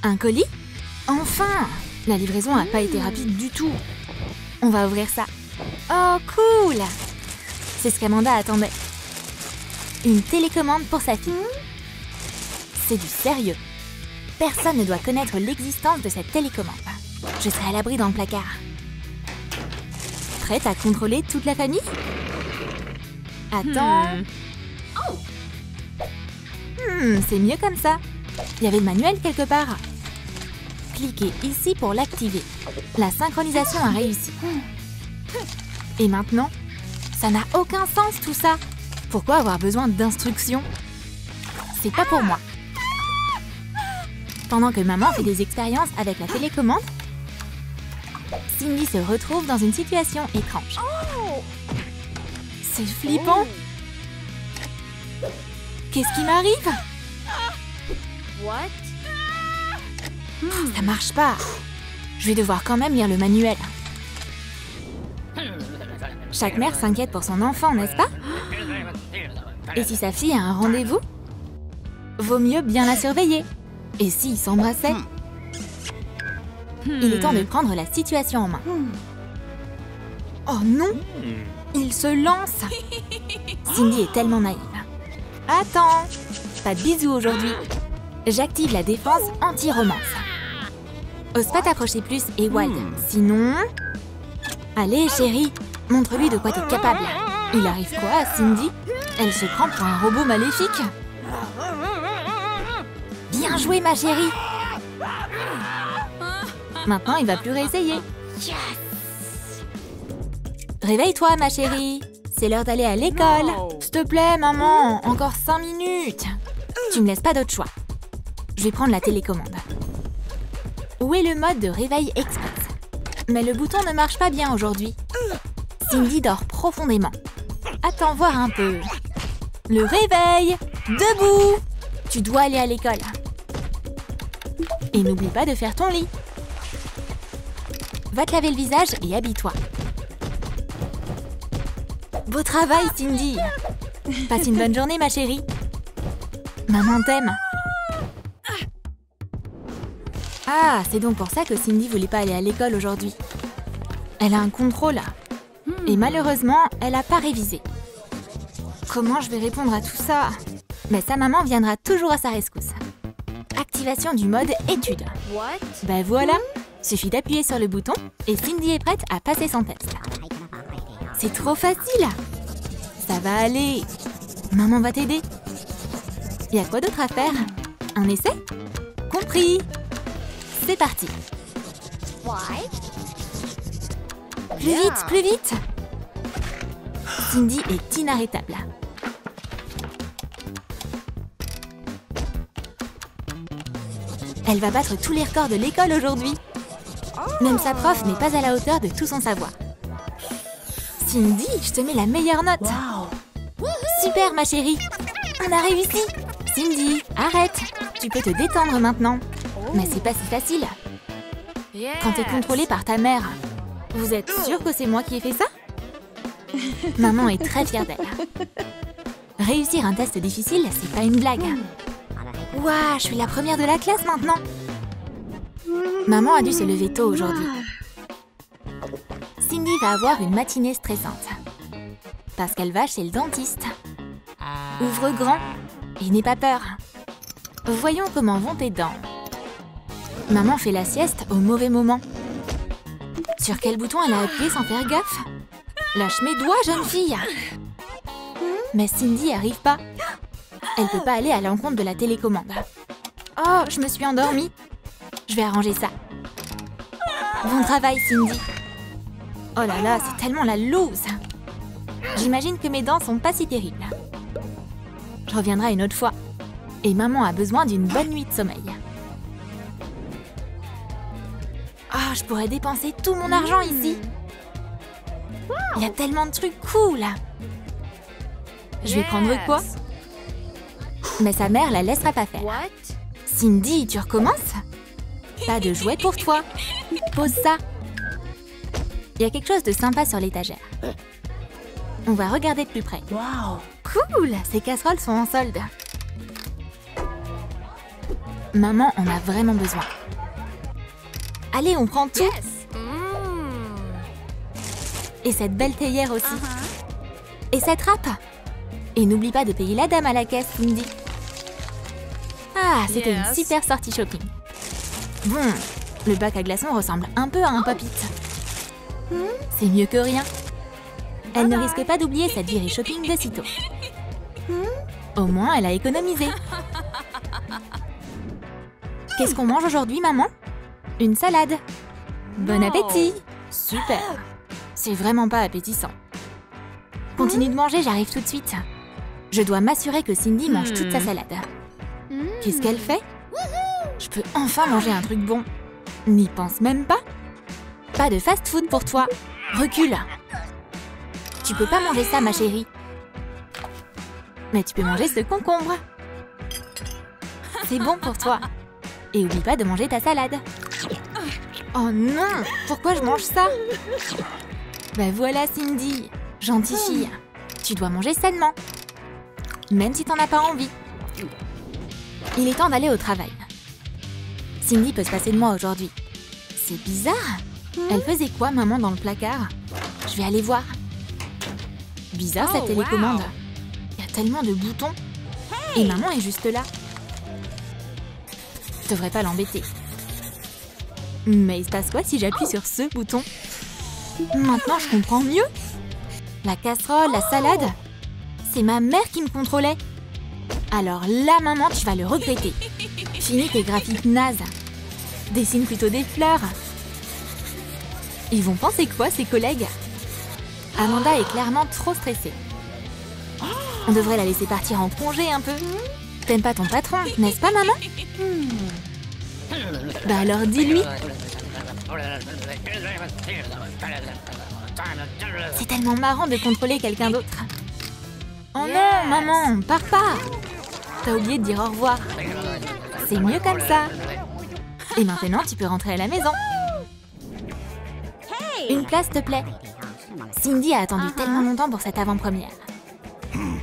Un colis? Enfin! La livraison n'a pas été rapide du tout. On va ouvrir ça. Oh, cool! C'est ce qu'Amanda attendait. Une télécommande pour sa fille. C'est du sérieux. Personne ne doit connaître l'existence de cette télécommande. Je serai à l'abri dans le placard. Prête à contrôler toute la famille? Attends. C'est mieux comme ça. Il y avait le manuel quelque part. Cliquez ici pour l'activer. La synchronisation a réussi. Et maintenant? Ça n'a aucun sens tout ça. Pourquoi avoir besoin d'instructions? C'est pas pour moi. Pendant que maman fait des expériences avec la télécommande, Cindy se retrouve dans une situation étrange. C'est flippant. Qu'est-ce qui m'arrive? Ça marche pas. Je vais devoir quand même lire le manuel. Chaque mère s'inquiète pour son enfant, n'est-ce pas? Et si sa fille a un rendez-vous? Vaut mieux bien la surveiller. Et s'ils s'embrassaient? Il est temps de prendre la situation en main. Oh non! Il se lance! Cindy est tellement naïve. Attends! Pas de bisous aujourd'hui. J'active la défense anti-romance. Ose pas t'approcher plus, Ewald. Sinon... Allez, chérie, montre-lui de quoi t'es capable. Il arrive quoi à Cindy? Elle se prend pour un robot maléfique. Bien joué, ma chérie. Maintenant, il va plus réessayer. Réveille-toi, ma chérie. C'est l'heure d'aller à l'école. S'il te plaît, maman, encore 5 minutes. Tu me laisses pas d'autre choix. Je vais prendre la télécommande. Où est le mode de réveil express? Mais le bouton ne marche pas bien aujourd'hui. Cindy dort profondément. Attends voir un peu. Le réveil! Debout! Tu dois aller à l'école. Et n'oublie pas de faire ton lit. Va te laver le visage et habille-toi. Beau travail, Cindy. Passe une bonne journée, ma chérie. Maman t'aime. Ah, c'est donc pour ça que Cindy voulait pas aller à l'école aujourd'hui. Elle a un contrôle. Et malheureusement, elle n'a pas révisé. Comment je vais répondre à tout ça? Mais sa maman viendra toujours à sa rescousse. Activation du mode étude. Ben voilà, suffit d'appuyer sur le bouton et Cindy est prête à passer son test. C'est trop facile. Ça va aller. Maman va t'aider. Y a quoi d'autre à faire? Un essai? Compris. C'est parti. Plus vite, plus vite. Cindy est inarrêtable. Elle va battre tous les records de l'école aujourd'hui. Même sa prof n'est pas à la hauteur de tout son savoir. Cindy, je te mets la meilleure note. Super, ma chérie. On a réussi. Cindy, arrête. Tu peux te détendre maintenant. Mais c'est pas si facile. Quand t'es contrôlée par ta mère, vous êtes sûre que c'est moi qui ai fait ça? Maman est très fière d'elle. Réussir un test difficile, c'est pas une blague. Ouah, je suis la première de la classe maintenant. Maman a dû se lever tôt aujourd'hui. Cindy va avoir une matinée stressante. Parce qu'elle va chez le dentiste. Ouvre grand et n'aie pas peur. Voyons comment vont tes dents. Maman fait la sieste au mauvais moment. Sur quel bouton elle a appuyé sans faire gaffe? Lâche mes doigts, jeune fille. Mais Cindy arrive pas. Elle peut pas aller à l'encontre de la télécommande. Oh, je me suis endormie. Je vais arranger ça. Bon travail, Cindy. Oh là là, c'est tellement la loose. J'imagine que mes dents sont pas si terribles. Je reviendrai une autre fois. Et maman a besoin d'une bonne nuit de sommeil. Ah, je pourrais dépenser tout mon argent ici. Il y a tellement de trucs cool. Je vais prendre quoi? Mais sa mère la laissera pas faire. Cindy, tu recommences? Pas de jouets pour toi. Pose ça. Il y a quelque chose de sympa sur l'étagère. On va regarder de plus près. Cool, ces casseroles sont en solde. Maman en a vraiment besoin. Allez, on prend tout. Et cette belle théière aussi. Et cette râpe. Et n'oublie pas de payer la dame à la caisse, Cindy. Ah, c'était une super sortie shopping. Bon, le bac à glaçons ressemble un peu à un pop-it. C'est mieux que rien. Elle ne risque pas d'oublier cette virée shopping de sitôt. Au moins, elle a économisé. Qu'est-ce qu'on mange aujourd'hui, maman? Une salade. Bon appétit. Super. C'est vraiment pas appétissant. Continue de manger, j'arrive tout de suite. Je dois m'assurer que Cindy mange toute sa salade. Qu'est-ce qu'elle fait? Je peux enfin manger un truc bon. N'y pense même pas. Pas de fast-food pour toi. Recule. Tu peux pas manger ça, ma chérie. Mais tu peux manger ce concombre. C'est bon pour toi. Et oublie pas de manger ta salade. Oh non! Pourquoi je mange ça? Ben voilà, Cindy. Gentille fille. Tu dois manger sainement. Même si t'en as pas envie. Il est temps d'aller au travail. Cindy peut se passer de moi aujourd'hui. C'est bizarre. Elle faisait quoi, maman, dans le placard? Je vais aller voir. Bizarre, cette télécommande. Il y a tellement de boutons. Et maman est juste là. Je devrais pas l'embêter. Mais il se passe quoi si j'appuie sur ce bouton? Maintenant, je comprends mieux. La casserole, la salade. C'est ma mère qui me contrôlait. Alors là, maman, tu vas le regretter. Finis tes graphiques nazes. Dessine plutôt des fleurs. Ils vont penser quoi, ces collègues? Amanda est clairement trop stressée. On devrait la laisser partir en congé un peu. T'aimes pas ton patron, n'est-ce pas, maman? Bah alors dis-lui. C'est tellement marrant de contrôler quelqu'un d'autre. Oh non, maman, pars pas. T'as oublié de dire au revoir. C'est mieux comme ça. Et maintenant, tu peux rentrer à la maison. Une place, s'il te plaît. Cindy a attendu tellement longtemps pour cette avant-première.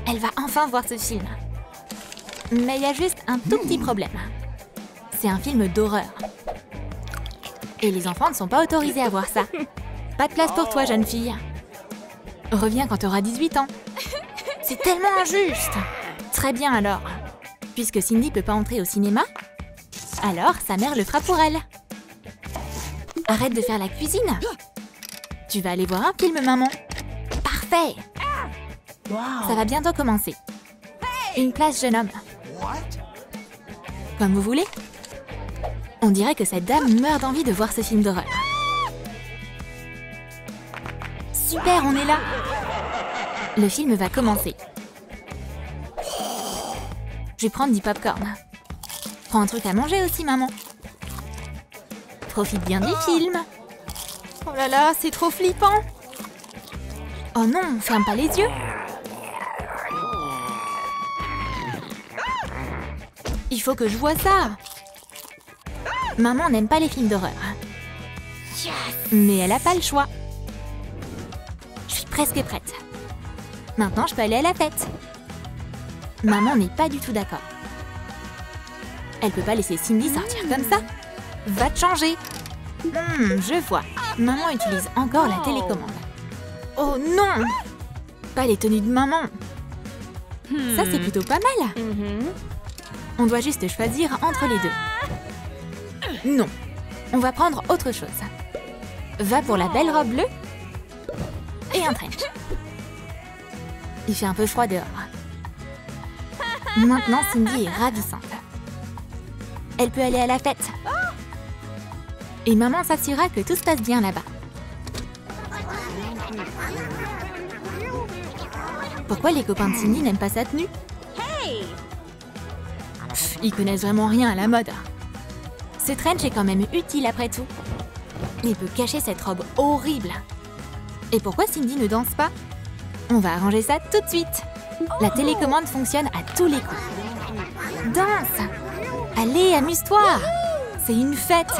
Elle va enfin voir ce film. Mais il y a juste un tout petit problème. C'est un film d'horreur. Et les enfants ne sont pas autorisés à voir ça. Pas de place pour toi, jeune fille. Reviens quand tu auras 18 ans. C'est tellement injuste. Très bien alors. Puisque Cindy peut pas entrer au cinéma, alors sa mère le fera pour elle. Arrête de faire la cuisine. Tu vas aller voir un film, maman. Parfait. Ça va bientôt commencer. Une place, jeune homme. Comme vous voulez. On dirait que cette dame meurt d'envie de voir ce film d'horreur. Super, on est là. Le film va commencer. Je vais prendre du popcorn. Prends un truc à manger aussi, maman. Profite bien du film. Oh là là, c'est trop flippant. Oh non, ferme pas les yeux. Il faut que je voie ça. Maman n'aime pas les films d'horreur. Mais elle a pas le choix. Je suis presque prête. Maintenant, je peux aller à la fête. Maman n'est pas du tout d'accord. Elle peut pas laisser Cindy sortir comme ça. Va te changer. Je vois. Maman utilise encore la télécommande. Oh non! Pas les tenues de maman. Ça, c'est plutôt pas mal. On doit juste choisir entre les deux. Non. On va prendre autre chose. Va pour la belle robe bleue et un trench. Il fait un peu froid dehors. Maintenant, Cindy est ravissante. Elle peut aller à la fête. Et maman s'assurera que tout se passe bien là-bas. Pourquoi les copains de Cindy n'aiment pas sa tenue? Pff, ils connaissent vraiment rien à la mode. Ce trench est quand même utile après tout. Il peut cacher cette robe horrible. Et pourquoi Cindy ne danse pas? On va arranger ça tout de suite. La télécommande fonctionne à tous les coups. Danse! Allez, amuse-toi! C'est une fête!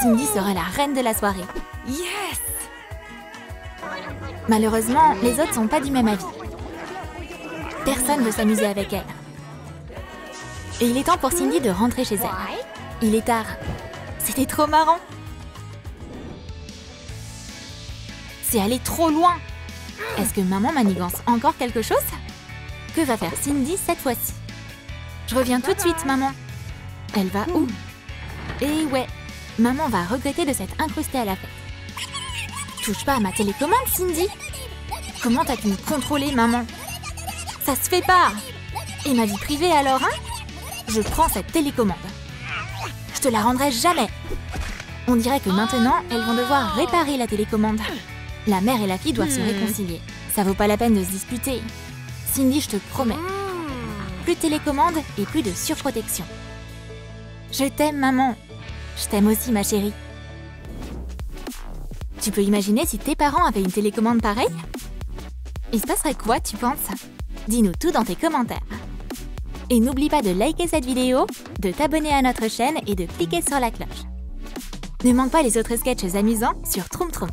Cindy sera la reine de la soirée. Yes! Malheureusement, les autres sont pas du même avis. Personne ne veut s'amuser avec elle. Et il est temps pour Cindy de rentrer chez elle. Il est tard. C'était trop marrant. C'est allé trop loin. Est-ce que maman manigance encore quelque chose? Que va faire Cindy cette fois-ci? Je reviens tout de suite, maman. Elle va où? Et ouais, maman va regretter de s'être incrustée à la fête. Touche pas à ma télécommande, Cindy. Comment t'as pu me contrôler, maman? Ça se fait pas. Et ma vie privée alors, hein? Je prends cette télécommande. Je te la rendrai jamais. On dirait que maintenant, elles vont devoir réparer la télécommande. La mère et la fille doivent se réconcilier. Ça vaut pas la peine de se disputer. Cindy, je te promets. Plus de télécommande et plus de surprotection. Je t'aime, maman. Je t'aime aussi, ma chérie. Tu peux imaginer si tes parents avaient une télécommande pareille? Il se passerait quoi, tu penses? Dis-nous tout dans tes commentaires. Et n'oublie pas de liker cette vidéo, de t'abonner à notre chaîne et de cliquer sur la cloche. Ne manque pas les autres sketchs amusants sur Troum Troum.